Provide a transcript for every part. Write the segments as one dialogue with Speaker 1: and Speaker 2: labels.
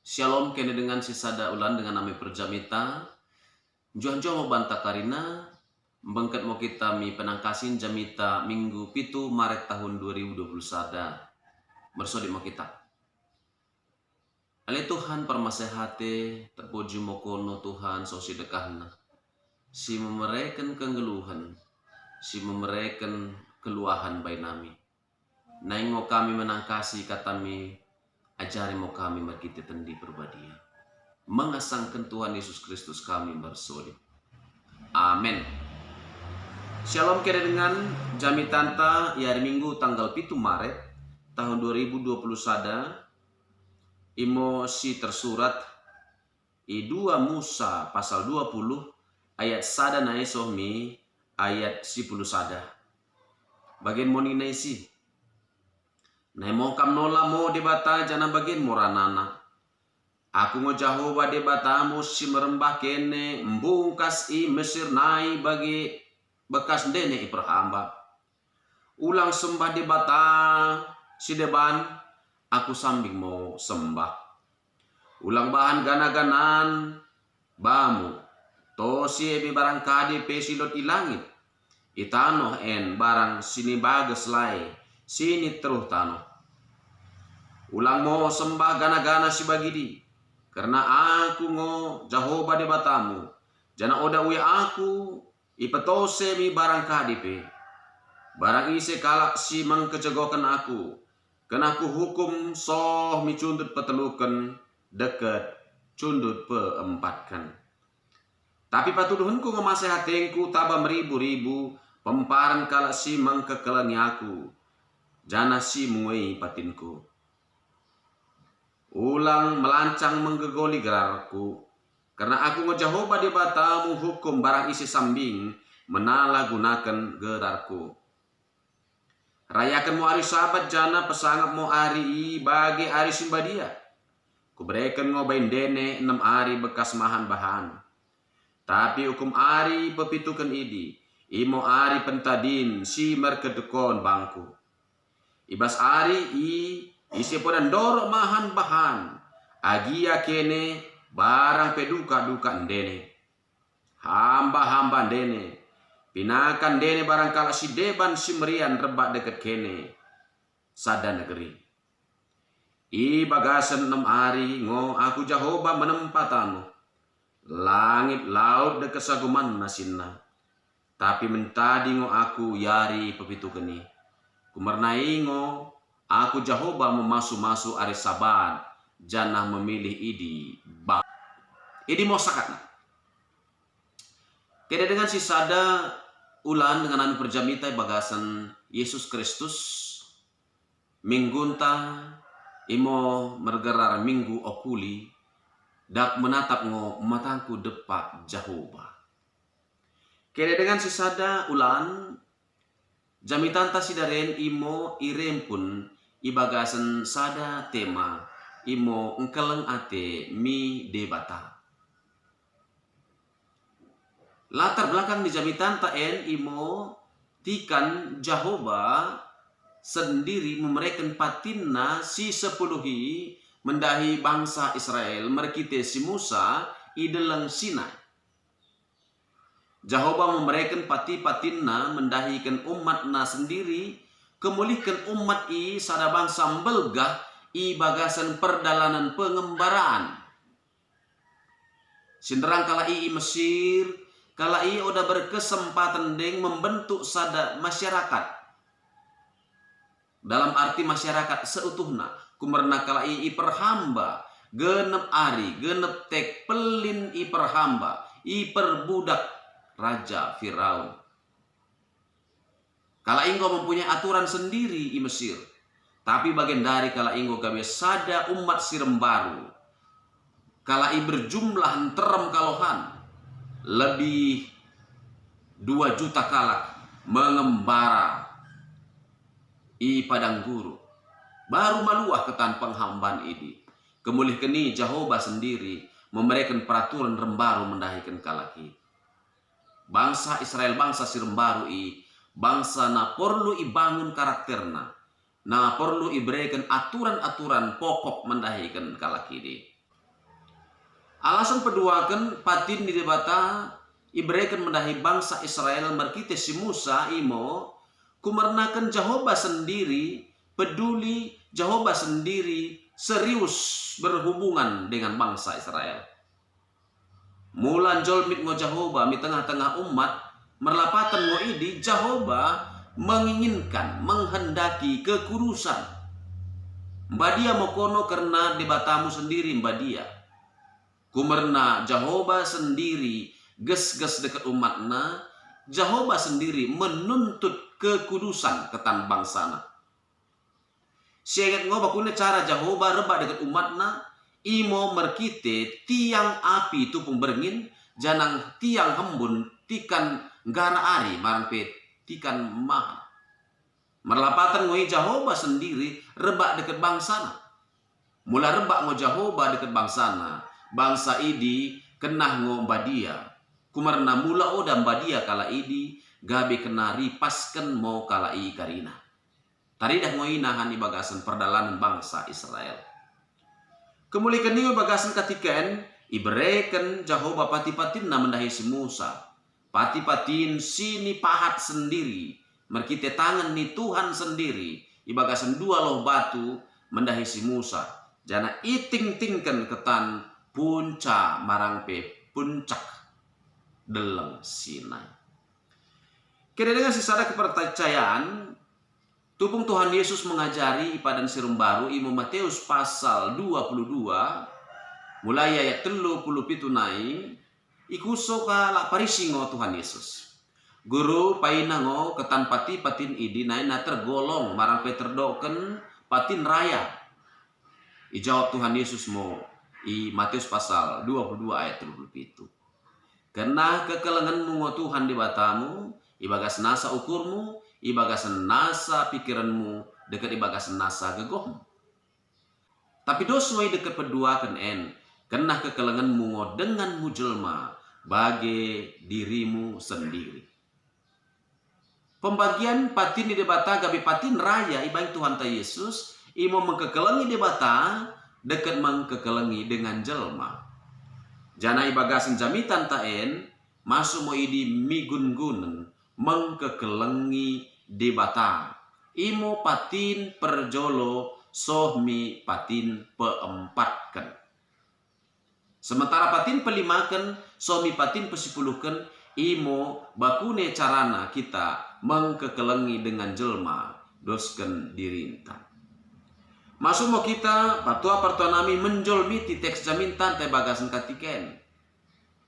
Speaker 1: Shalom kene dengan sisada ulan dengan nami perjamita. Johan-johan mau banta karina. Bangkat mau kita mi penangkasin jamita minggu pitu Maret tahun 2021. Bersodi mau kita. Ale Tuhan permasehate terpuji mokono Tuhan sosi dekahna. Si memereken kengeluhan. Si memereken keluahan by nami. Naingo kami menangkasi katami. Ajari mau kami merkiti tendi perbadia. Mengasangkan Tuhan Yesus Kristus kami bersoli. Amin. Shalom kira dengan jamitanta ya hari Minggu tanggal 7 Maret tahun 2021. Imo tersurat I2 Musa pasal 20 ayat sada na isohmi ayat 10 sada. Bagian moni na isi. Na mo kam nola mo debata jana bagian moranana. Aku ngo Jehovah debatamu si merembah kene mbungkas I Mesir nai bagi bekas dene I perhamba. Ulang sembah debata si deban aku sambing mau sembah. Ulang bahan gana-ganan bamu to si ebi barang kade pesilot ilangit. Itano en barang sini bagas lai sini teruh tano. Ulang mau sembah gana-gana si bagidi. Karena aku ngo Jehovah debatamu. Jana oda uya aku ipetose mi barang kadipe. Barang ise kalak si mengkecegokan aku. Kena aku hukum soh mi cundut petelukan deket cundut peempatkan. Tapi patuduhunku ngemasehatengku taba meribu-ribu. Pemparan kalak si mengkekelangi aku. Jana si muei patinku. Ulang melancang menggegoli gerarku. Karena aku ngo Jehovah debatamu hukum barang isi sambing menala gunakan gerarku. Rayakan mo hari sabat jana pesangap mo hari bagi hari simbadia. Kuberikan ngo dene 6 hari bekas mahan bahan. Tapi hukum hari pepitukan idi. Imo hari pentadin si merkedekon bangku. Ibas hari isi podan dorok mahan bahan. Agia kene barang peduka-duka ndene. Hamba-hamba ndene. Pinakan dene barang kala si deban si merian rebak deket kene. Sada negeri. I bagasan 6 hari ngo aku Jehovah menempatamu. Langit laut deket saguman nasinna. Tapi mentadi ngo aku yari pepitu keni. Kumernai ngo aku Jehovah memasu-masu ari sabat janah memilih idi bang. Idi mau sakatna. Keda dengan si sada ulan dengan anu perjamita bagasan Yesus Kristus minggunta imo mergerar minggu okuli dak menatap ngo matangku depak Jehovah. Keda dengan si sada ulan jamitanta sidaren imo irem pun ibagasan sada tema imo engkeleng ate mi debata. Latar belakang di jamitanta en imo tikan Jehovah sendiri memereken patinna si sepuluhi mendahi bangsa Israel merkite si Musa ideleng Sinai. Jehovah memereken pati-patinna mendahikan umatna sendiri kemulihkan umat I sada bangsa belgah I bagasan perdalanan pengembaraan. Sinderang kala I Mesir, kala I oda berkesempatan deng membentuk sada masyarakat. Dalam arti masyarakat seutuhna, kumerna kala I perhamba, genep ari, genep tek pelin I perhamba, I perbudak Raja Firaun. Kala inggo mempunyai aturan sendiri I Mesir. Tapi bagian dari kala inggo gawe sada umat sirem baru. Kala I berjumlah terem kalohan. Lebih 2 juta kalak mengembara I padang guru. Baru maluah ketan penghambaan ini. Kemulih keni Jehovah sendiri memberikan peraturan rembaru mendahikan kalaki. Bangsa Israel bangsa sirembaru I bangsa na perlu ibangun karakterna na perlu iberikan aturan-aturan pokok mendahikan kalakidi. Alasan peduakan patin di debata ibreken mendahi bangsa Israel merkite si Musa imo kumernakan Jehovah sendiri peduli, Jehovah sendiri serius berhubungan dengan bangsa Israel. Mulan jolmit ngo Jehovah di tengah-tengah umat merlapatan ngo idi Jehovah menginginkan, menghendaki kekudusan. Mbadia mokono karena debatamu sendiri mbadia. Kumerna Jehovah sendiri ges-ges dekat umatna, Jehovah sendiri menuntut kekudusan ketan bangsana. Siagat ngo bakune cara Jehovah reba dekat umatna, imo merkite tiang api tupung berngin, janang tiang hembun tikan gara ari marangpe tikan maha. Merlapatan ngoi Jehovah sendiri reba dekat bangsana. Mula reba ngo Jehovah dekat bangsana. Bangsa idi kenah ngo badia. Kumarna mula oda badia kala idi gabe kena ripasken mo kala i karina. Taridah ngoi nahan ibagasan perdalanan bangsa Israel. Kemulikan niyo bagasan katiken ibereken Jehovah pati-patin na mendahi si Musa. Pati-patin sini pahat sendiri. Merkite tangan ni Tuhan sendiri. Ibagasan dua loh batu mendahi si Musa. Jana iting-tingkan ketan punca marangpe puncak deleng Sinai. Kira dengan sisada kepercayaan tupung Tuhan Yesus mengajari padan sirum baru Imam Matius pasal 22 mulai ayat 37 nai ikuso ka la parisingo Tuhan Yesus. Guru painango ketan patin idi nai na tergolong marangpe terdoken patin raya. Ijawab Tuhan Yesus mo i Matius pasal 22 ayat 37. Karena kekelenganmu ngo Tuhan di batamu, ibagas nasa ukurmu, ibagas nasa pikiranmu, dekat ibagas nasa gegohmu. Tapi dosoi dekat peduakan en, kena kekelenganmu ngo dengan mujelma bagi dirimu sendiri. Pembagian patin di debata gabi patin raya ibang Tuhan ta Yesus, imo mengkekelengi debata dekat mengkekelengi dengan jelma. Jana ibagasin jamitan taen masuk mo idi migun-gunen mengkekelengi debata. Imo patin perjolo sohmi patin peempatkan. Sementara patin pelimakan sohmi patin pesipuluhkan imo bakune carana kita mengkekelengi dengan jelma dosken dirintan. Masuk mau kita patua pertuanami menjolmiti teks jamintan te bagasan katiken.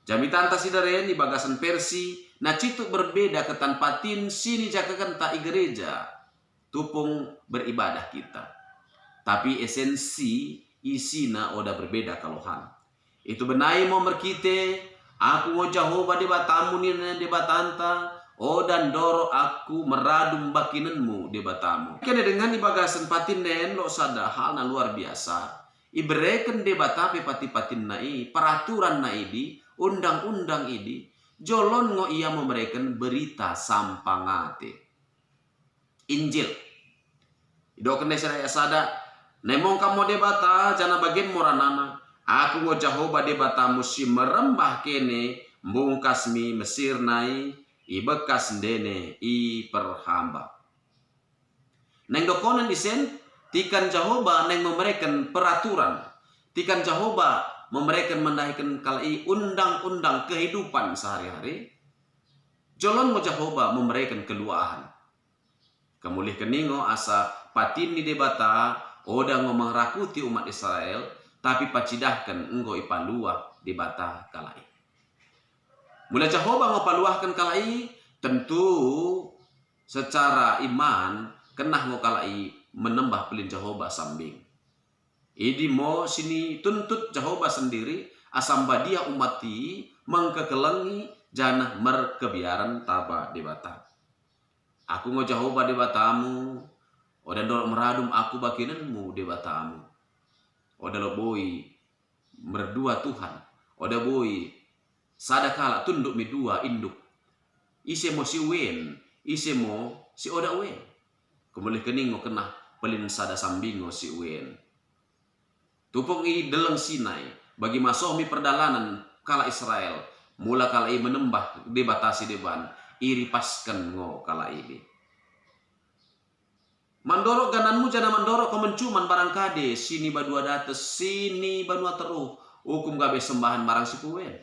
Speaker 1: Jamitan ta sidaren di bagasan Persi na cituk berbeda ketan patin sini jakakan ta i gereja tupung beribadah kita. Tapi esensi isina oda berbeda kalohan. Itu benai mau merkite aku ngo Jehovah di batamu nina di batanta. Oh dan doro aku meradum bakinenmu di batamu. Kena dengan ibagasan patin nen lo sada hal na luar biasa. Ibereken debata pe pati-patin nai peraturan nai di undang-undang idi jolon ngo ia memberikan berita sampangate. Injil. Ido kene saya sada nemong kamu debata jana bagian moranana. Aku ngo Jehovah debatamu si merembah kene mbungkasmi Mesir nai. I bekas dene i perhamba. Neng dokonan isen tikan Jehovah neng memberikan peraturan. Tikan Jehovah memberikan mendahikan kalai undang-undang kehidupan sehari-hari. Jolon mo Jehovah memberikan keluahan. Kemulih keningo asa patin di debata oda ngomong rakuti umat Israel tapi pacidahkan enggo ipalua debata kalai. Mula Jehovah ngopaluahkan kalai tentu secara iman kenah ngokalai menembah pelin Jehovah sambing. Idi mo sini tuntut Jehovah sendiri asam badia umati mengkekelengi janah merkebiaran taba debata. Aku ngo Jehovah debatamu oda dol meradum aku bakinenmu debatamu. Oda lo boy merdua Tuhan. Oda boy sadakala tunduk mi dua induk. Ise mo si wen, ise mo si oda wen. Kemulih keningo kena pelin sada sambingo si wen. Tupong i deleng Sinai, bagi masomi perdalanan kala Israel, mula kala i menembah dibatasi deban, iri paskan ngo kala ini. Mandorok gananmu jana mandorok ko mencuman barang kade, sini badua dates, sini banua teruh, hukum gabe sembahan marang si puwen.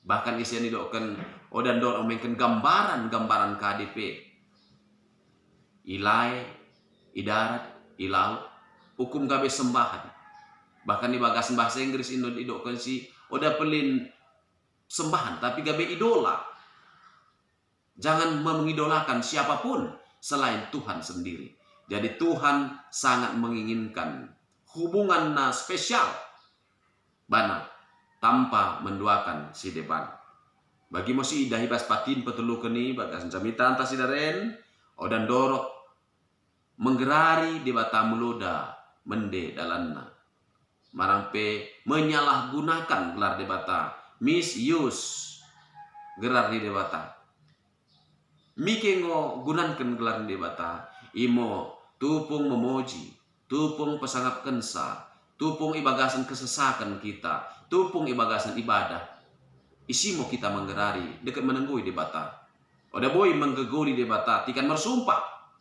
Speaker 1: Bahkan isian didoken odan dor omengken gambaran KDP. Ilai, idarat, ilau, hukum gabe sembahan. Bahkan di bagas bahasa Inggris indo didoken si oda pelin sembahan tapi gabe idola. Jangan mengidolakan siapapun selain Tuhan sendiri. Jadi Tuhan sangat menginginkan hubungan spesial bana tanpa menduakan si depan. Bagi mosi dahibas patin petelu keni bagas jamitan tasidaren odan dorok menggerari di bata meloda mende dalanna. Marangpe menyalahgunakan gelar debata, misuse gelar di debata. Mike ngo gunankan gelar debata, imo tupung memoji, tupung pesangap kensa, tupung ibagasan kesesakan kita, tupung ibagasan ibadah. Isimo kita menggerari dekat menenggui debata. Oda boy menggegoli debata, tikan bersumpah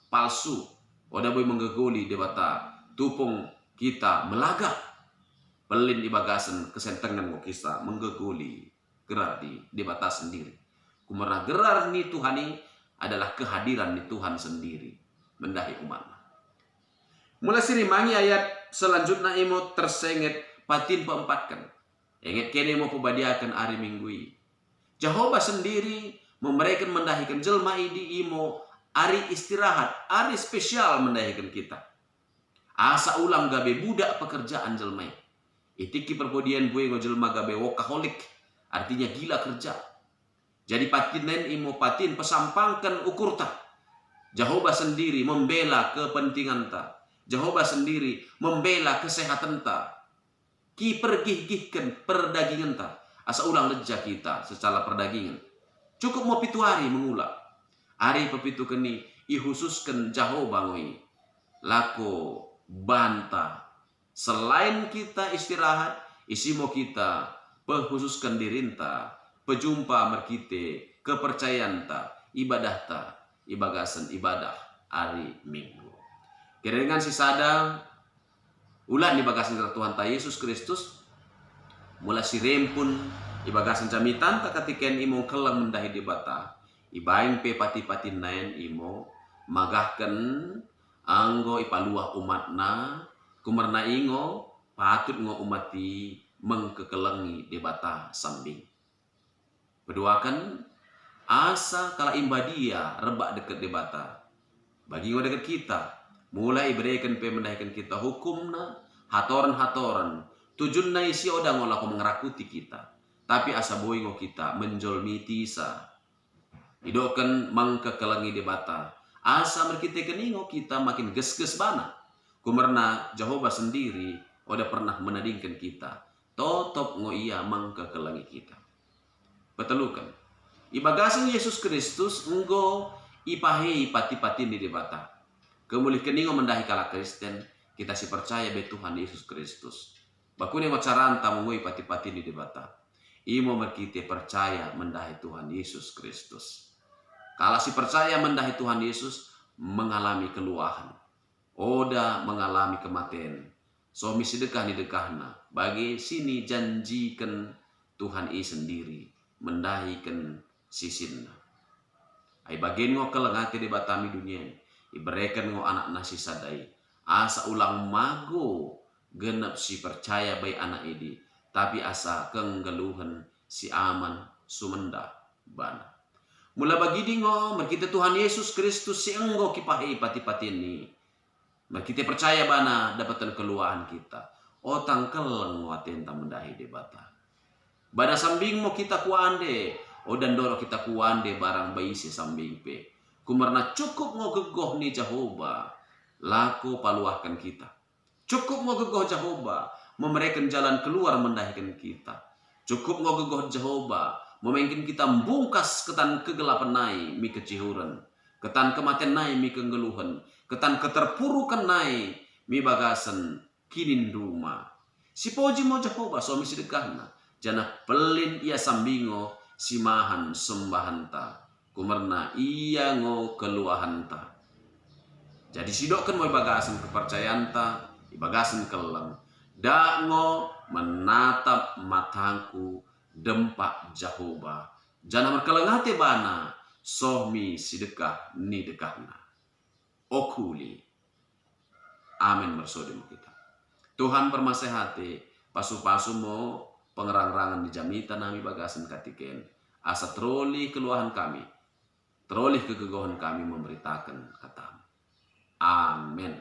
Speaker 1: palsu. Oda boy menggegoli debata, tupung kita melagak. Pelin ibagasan kesentengan mo kita menggegoli gerar di debata sendiri. Kumarna gerar ni Tuhan ini adalah kehadiran ni Tuhan sendiri mendahi umat. Mulai sirimangi ayat selanjutnya imo tersenget patin peempatkan. Ingat kene mau pebadiakan hari minggui. Jehovah sendiri memberikan mendahikan jelma idi imo hari istirahat, hari spesial mendahikan kita. Asa ulang gabe budak pekerjaan jelma. Itiki perpodian bue ngo jelma gabe workaholic, artinya gila kerja. Jadi patinen imo patin pesampangkan ukurta. Jehovah sendiri membela kepentingan ta. Jehovah sendiri membela kesehatan ta. Ki pergih-gihkan perdagingan ta. Asa ulang leja kita secara perdagingan. Cukup mau pitu hari mengulak. Hari pepitu keni ihususkan Jehovah ngoi. Lako banta. Selain kita istirahat, isimo kita penghususkan dirinta. Pejumpa merkite, kepercayaan ta, ibadah ta, ibagasan ibadah hari Minggu. Kira dengan si sada ulan ibagasan Tuhan ta Yesus Kristus, mula si rempun ibagasan jamitan ta katiken imo kelang mendahi di bata, ibaing pe pati-pati naen imo magahkan anggo ipaluah umatna, kumarna ingo patut ngo umati mengkekelengi di bata sambing. Berdoakan asa kala imbadia rebak dekat debata. Bagi ngo dekat kita, mulai berikan pemendahikan kita hukumna, hatoran-hatoran, tujunna isi odang ngolah ko mengerakuti kita. Tapi asa boy ngo kita menjolmi tisa. Idokan mengkekelangi debata. Asa merkite keningo kita makin ges-ges bana. Kumarna Jehovah sendiri oda pernah menadingkan kita. Totop ngo ia mengkekelangi kita. Betelukan. Ibagasan Yesus Kristus enggo ipahe pati-pati di debata. Kemulih keningo mendahi kala Kristen, kita si percaya be Tuhan Yesus Kristus. Bakune macaranta mengui pati-pati di debata. Imo merkite percaya mendahi Tuhan Yesus Kristus. Kala si percaya mendahi Tuhan Yesus mengalami keluahan. Oda mengalami kematian. So misi dekah ni dekahna. Bagi sini janjikan Tuhan I sendiri mendahikan sisinna. Ai bagian ngo kelengati di batami dunia. Iberikan ngo anak nasi sadai. Asa ulang mago genep si percaya bayi anak ini. Tapi asa kenggeluhan si aman sumenda bana. Mula bagi dingo merkita Tuhan Yesus Kristus si enggo kipahi pati-pati ini. Merkita percaya bana dapatan keluahan kita. Otang keleng waten ta mendahi debata. Bada sambing mo kita kuande, o dan doro kita kuande barang bayi si sambing pe. Kumarna cukup ngo gegoh ni Jehovah, laku paluahkan kita. Cukup ngo gegoh Jehovah, memberikan jalan keluar mendahikan kita. Cukup ngo gegoh Jehovah, memainkan kita membungkas ketan kegelapan nai mi kecihuran, ketan kematian nai mi kenggeluhan, ketan keterpurukan nai mi bagasan kinin rumah. Si poji mo Jehovah somi sedekahna. Jana pelin ia sambingo simahan sembahanta. Kumerna ia ngo keluahanta. Jadi sidokkan mo ibagasan kepercayanta, ibagasan kelang. Da ngo menatap matangku dempak Jehovah. Jana merkelengate bana sohmi sidekah ni dekahna. Okuli. Amin bersodem kita. Tuhan permasehati pasu-pasu mo pengerang-rangan di jamita nami bagasan katiken. Asa troli keluahan kami. Troli kegegohan kami memberitakan katamu. Amin.